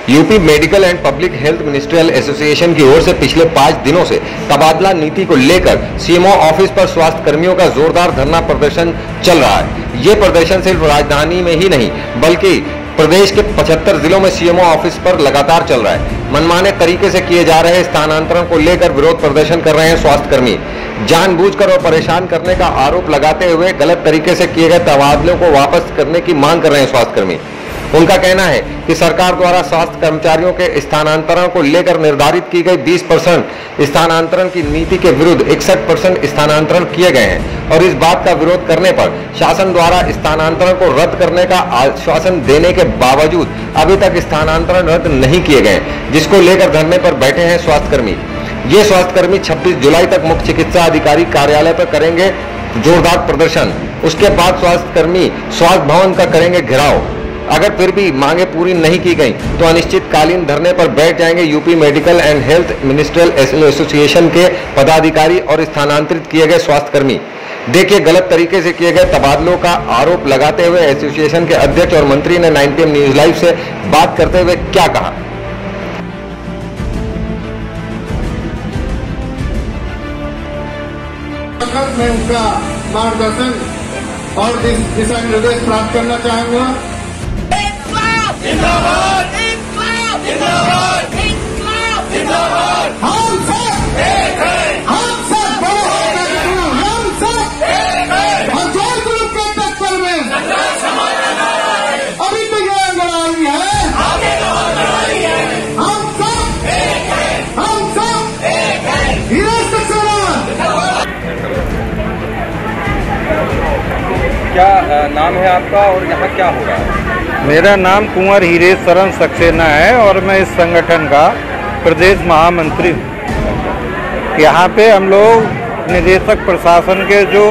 UP medical and public health ministerial association की ओर से पिछले 5 दिनों से तबादला नीति को लेकर सीएमओ ऑफिस पर स्वास्थ्य कर्मियों का जोरदार धरना प्रदर्शन चल रहा है। ये प्रदर्शन सिर्फ राजधानी में ही नहीं बल्कि प्रदेश के 75 जिलों में सीएमओ ऑफिस पर लगातार चल रहा है। मनमाने तरीके से किए जा रहे स्थानांतरण को लेकर विरोध प्रदर्शन कर रहे हैं स्वास्थ्य कर्मी। जानबूझकर और परेशान करने का आरोप लगाते हुए गलत तरीके से किए गए तबादलों को वापस करने की मांग कर रहे हैं स्वास्थ्य कर्मी। उनका कहना है कि सरकार द्वारा स्वास्थ्य कर्मचारियों के स्थानांतरण को लेकर निर्धारित की गई 20% स्थानांतरण की नीति के विरुद्ध 61% स्थानांतरण किए गए हैं और इस बात का विरोध करने पर शासन द्वारा स्थानांतरण को रद्द करने का आश्वासन देने के बावजूद अभी तक स्थानांतरण रद्द नहीं किए गए, जिसको लेकर धरने पर बैठे हैं स्वास्थ्य कर्मी। ये स्वास्थ्य कर्मी 26 जुलाई तक मुख्य चिकित्सा अधिकारी कार्यालय पर करेंगे जोरदार प्रदर्शन। उसके बाद स्वास्थ्य कर्मी स्वास्थ्य भवन का करेंगे घेराव। अगर फिर भी मांगे पूरी नहीं की गई तो अनिश्चितकालीन धरने पर बैठ जाएंगे UP medical and health ministerial association के पदाधिकारी और स्थानांतरित किए गए स्वास्थ्य कर्मी। देखिए गलत तरीके से किए गए तबादलों का आरोप लगाते हुए एसोसिएशन के अध्यक्ष और मंत्री ने 9 PM न्यूज लाइव से बात करते हुए क्या कहा। मैं उनका मार्गदर्शन और दिशा निर्देश प्राप्त करना चाहूंगा। जिंदाबाद इंक्लाब जिंदाबाद इंक्लाब जिंदाबाद हम सब एक हैं हम सब बड़े होकर हम सब एक हैं हजार ग्रुप के टक्कर में संघर्ष हमारा नारा है अभी तक ये लड़ाई है आगे लड़ाई है हम सब एक हैं हम सब एक हैं हीरे सक्सेना। क्या नाम है आपका और यहाँ क्या हो रहा है? मेरा नाम कुंवर हीरे शरण सक्सेना है और मैं इस संगठन का प्रदेश महामंत्री हूँ। यहाँ पे हम लोग निदेशक प्रशासन के जो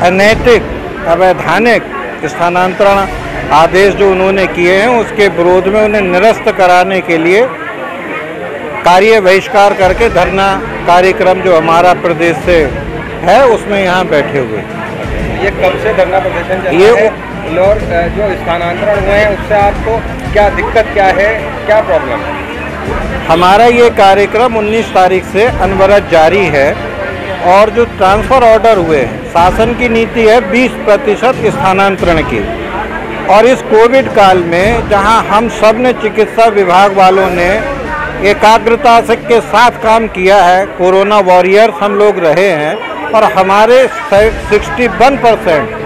अनैतिक अवैधानिक स्थानांतरण आदेश जो उन्होंने किए हैं उसके विरोध में उन्हें निरस्त कराने के लिए कार्य बहिष्कार करके धरना कार्यक्रम जो हमारा प्रदेश से है उसमें यहाँ बैठे हुए। ये कब से धरना प्रदर्शन चल रहा है और जो स्थानांतरण हुए हैं उससे आपको क्या दिक्कत क्या है, क्या प्रॉब्लम है? हमारा ये कार्यक्रम 19 तारीख से अनवरत जारी है और जो ट्रांसफ़र ऑर्डर हुए हैं शासन की नीति है 20% स्थानांतरण की और इस कोविड काल में जहां हम सब ने चिकित्सा विभाग वालों ने एकाग्रता से के साथ काम किया है, कोरोना वॉरियर्स हम लोग रहे हैं और हमारे 61%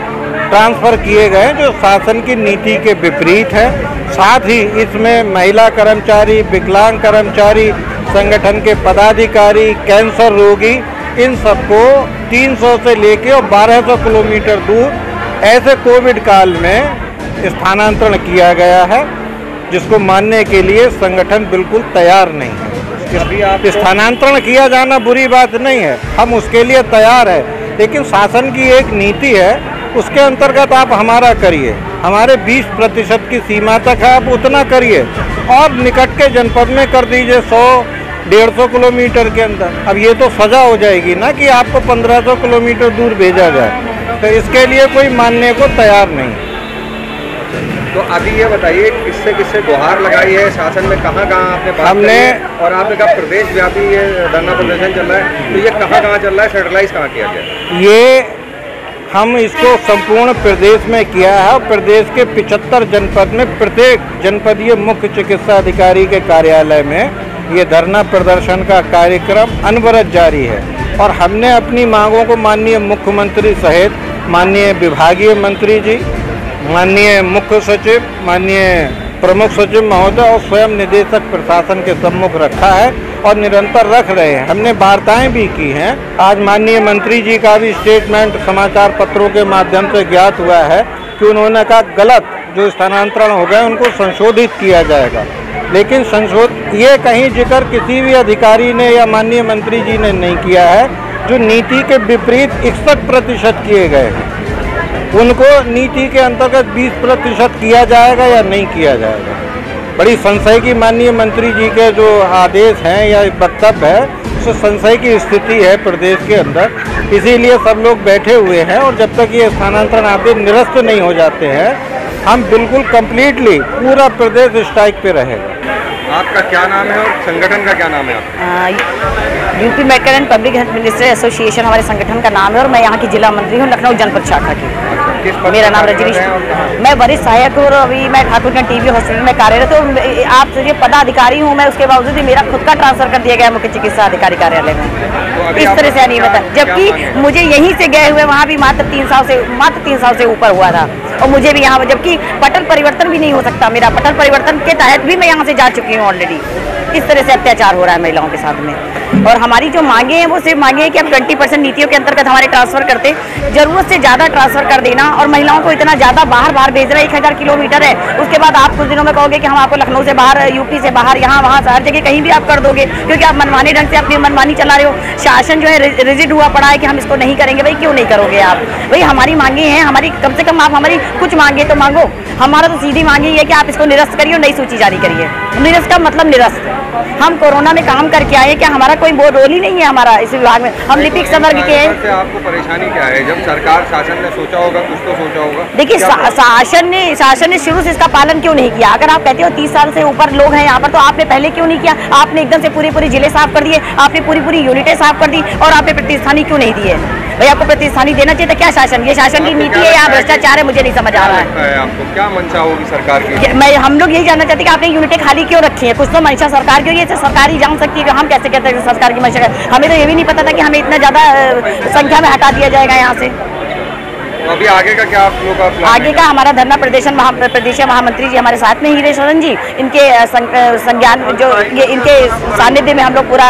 ट्रांसफ़र किए गए जो शासन की नीति के विपरीत है। साथ ही इसमें महिला कर्मचारी, विकलांग कर्मचारी, संगठन के पदाधिकारी, कैंसर रोगी, इन सबको 300 से लेके और 1200 किलोमीटर दूर ऐसे कोविड काल में स्थानांतरण किया गया है जिसको मानने के लिए संगठन बिल्कुल तैयार नहीं है। स्थानांतरण किया जाना बुरी बात नहीं है, हम उसके लिए तैयार है, लेकिन शासन की एक नीति है उसके अंतर्गत आप हमारा करिए। हमारे 20% की सीमा तक है, आप उतना करिए और निकट के जनपद में कर दीजिए 100-150 किलोमीटर के अंदर। अब ये तो सजा हो जाएगी ना कि आपको 1500 किलोमीटर दूर भेजा जाए, तो इसके लिए कोई मानने को तैयार नहीं। तो अभी ये बताइए किससे किससे गुहार लगाई है शासन में, कहाँ आपने बात हमने और आपने कहा प्रदेश व्यापी ये धरना प्रदर्शन चल रहा है, तो ये कहाँ चल रहा है, सेंट्रलाइज कहाँ किया गया? ये हम इसको संपूर्ण प्रदेश में किया है और प्रदेश के 75 जनपद में प्रत्येक जनपदीय मुख्य चिकित्सा अधिकारी के कार्यालय में ये धरना प्रदर्शन का कार्यक्रम अनवरत जारी है और हमने अपनी मांगों को माननीय मुख्यमंत्री सहित माननीय विभागीय मंत्री जी, माननीय मुख्य सचिव, माननीय प्रमुख सचिव महोदय और स्वयं निदेशक प्रशासन के सम्मुख रखा है और निरंतर रख रहे हैं। हमने वार्ताएं भी की हैं। आज माननीय मंत्री जी का भी स्टेटमेंट समाचार पत्रों के माध्यम से ज्ञात हुआ है कि उन्होंने कहा गलत जो स्थानांतरण हो गए उनको संशोधित किया जाएगा, लेकिन ये कहीं जिक्र किसी भी अधिकारी ने या माननीय मंत्री जी ने नहीं किया है। जो नीति के विपरीत 61% किए गए हैं उनको नीति के अंतर्गत 20% किया जाएगा या नहीं किया जाएगा। बड़ी संशय की माननीय मंत्री जी के जो आदेश हैं या वक्तव्य है उससे संशय की स्थिति है प्रदेश के अंदर, इसीलिए सब लोग बैठे हुए हैं और जब तक ये स्थानांतरण आदेश निरस्त नहीं हो जाते हैं हम बिल्कुल कंप्लीटली पूरा प्रदेश स्ट्राइक पे रहेगा। आपका क्या नाम है और संगठन का क्या नाम है आपका? UP medical and public health ministry association हमारे संगठन का नाम है और मैं यहाँ की जिला मंत्री हूँ लखनऊ जनपद शाखा की। मेरा नाम रजनीश, मैं वरिष्ठ सहायक हूँ और अभी मैं ठाकुरगंज टीबी हॉस्पिटल में कार्यरत हूँ। आप जो पदाधिकारी हूँ मैं, उसके बावजूद भी मेरा खुद का ट्रांसफर कर दिया गया मुख्य चिकित्सा अधिकारी कार्यालय में। इस तरह से अनियमित है, जबकि मुझे यहीं से गए हुए वहाँ भी मात्र 3 साल से ऊपर हुआ था और मुझे भी यहाँ, जबकि पटल परिवर्तन भी नहीं हो सकता मेरा, पटल परिवर्तन के तहत भी मैं यहाँ से जा चुकी हूँ ऑलरेडी। इस तरह से अत्याचार हो रहा है महिलाओं के साथ में। और हमारी जो मांगे हैं वो सिर्फ मांगे हैं कि अब 20% नीतियों के अंतर्गत हमारे ट्रांसफर करते, जरूरत से ज़्यादा ट्रांसफर कर देना। और महिलाओं को इतना ज़्यादा बाहर भेज रहा है, 1000 किलोमीटर है, उसके बाद आप कुछ दिनों में कहोगे कि हम आपको लखनऊ से बाहर, यूपी से बाहर, यहाँ वहाँ हर जगह कहीं भी आप कर दोगे, क्योंकि आप मनमानी ढंग से अपनी मनमानी चला रहे हो। शासन जो है रिजिड हुआ पड़ा है कि हम इसको नहीं करेंगे। भाई क्यों नहीं करोगे आप? भाई हमारी मांगे हैं, हमारी कम से कम आप हमारी कुछ मांगे तो मांगो। हमारा तो सीधी मांगी है कि आप इसको निरस्त करिए और नई सूची जारी करिए। निरस्त का मतलब निरस्त। हम कोरोना में काम करके आए, क्या हमारा कोई वो रोल ही नहीं है हमारा इस विभाग में? हम लिपिक संवर्ग के हैं। आपको परेशानी क्या है? जब सरकार, शासन ने सोचा होगा, कुछ तो सोचा होगा। देखिए शासन ने शुरू से इसका पालन क्यों नहीं किया? अगर आप कहते हो 30 साल से ऊपर लोग हैं यहाँ पर, तो आपने पहले क्यों नहीं किया? आपने एकदम से पूरे जिले साफ कर दिए, आपने पूरी यूनिटें साफ कर दी और आपने प्रतिष्ठानी क्यों नहीं दिए? भाई आपको प्रतिष्ठानी देना चाहिए था। क्या शासन, ये शासन की नीति है या भ्रष्टाचार है? मुझे नहीं समझ आ रहा है। आपको क्या मंशा होगी सरकार की? हम लोग यही जानना चाहते हैं कि आपने यूनिटें खाली क्यों रखी है? कुछ तो मंशा सरकार की, ये सरकार ही जान सकती है कि हम कैसे कहते हैं सरकार की मंशा। हमें तो ये भी नहीं पता था कि हमें इतना ज्यादा संख्या में हटा दिया जाएगा यहाँ से। तो अभी आगे का क्या आप लोगों का प्लान? आगे का हमारा धरना प्रदेश महामंत्री जी हमारे साथ में, हीरे शरण जी, इनके संज्ञान जो ये इनके सानिध्य में हम लोग पूरा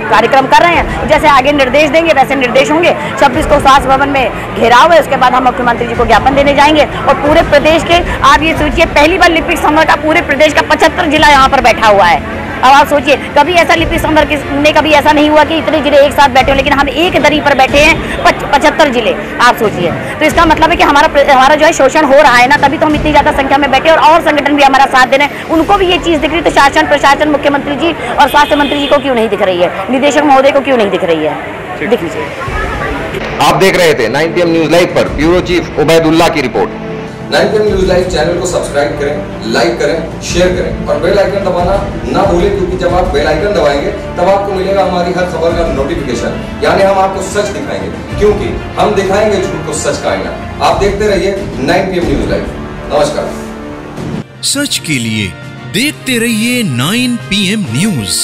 कार्यक्रम कर रहे हैं। जैसे आगे निर्देश देंगे वैसे निर्देश होंगे। 26 को स्वास्थ्य भवन में घेराव है, उसके बाद हम मुख्यमंत्री जी को ज्ञापन देने जाएंगे। और पूरे प्रदेश के, आप ये सोचिए, पहली बार लिपिक संवर्ग का पूरे प्रदेश का 75 जिला यहाँ पर बैठा हुआ है। अब आप सोचिए, कभी ऐसा लिपिक संवर्ग ने कभी ऐसा नहीं हुआ कि इतने जिले एक साथ बैठे हो, लेकिन हम एक दरी पर बैठे हैं 75 जिले। आप सोचिए, तो इसका मतलब है कि हमारा जो है शोषण हो रहा है ना, तभी तो हम इतनी ज्यादा संख्या में बैठे और संगठन भी हमारा साथ दे रहे हैं। उनको भी ये चीज दिख रही, तो शासन, प्रशासन, मुख्यमंत्री जी और स्वास्थ्य मंत्री जी को क्यों नहीं दिख रही है? निदेशक महोदय को क्यों नहीं दिख रही है? दिखनी चाहिए। आप देख रहे थे 9 PM न्यूज लाइव पर ब्यूरो चीफ उबैदुल्ला की report. 9 PM news live channel को सब्सक्राइब करें, लाइक करें, शेयर करें और बेल आइकन दबाना ना भूलें, क्योंकि जब आप बेल आइकन दबाएंगे तब आपको मिलेगा हमारी हर खबर का नोटिफिकेशन। यानी हम आपको सच दिखाएंगे, क्योंकि हम दिखाएंगे झूठ को सच का आईना। आप देखते रहिए 9 PM न्यूज लाइव। नमस्कार। सच के लिए देखते रहिए 9 PM न्यूज।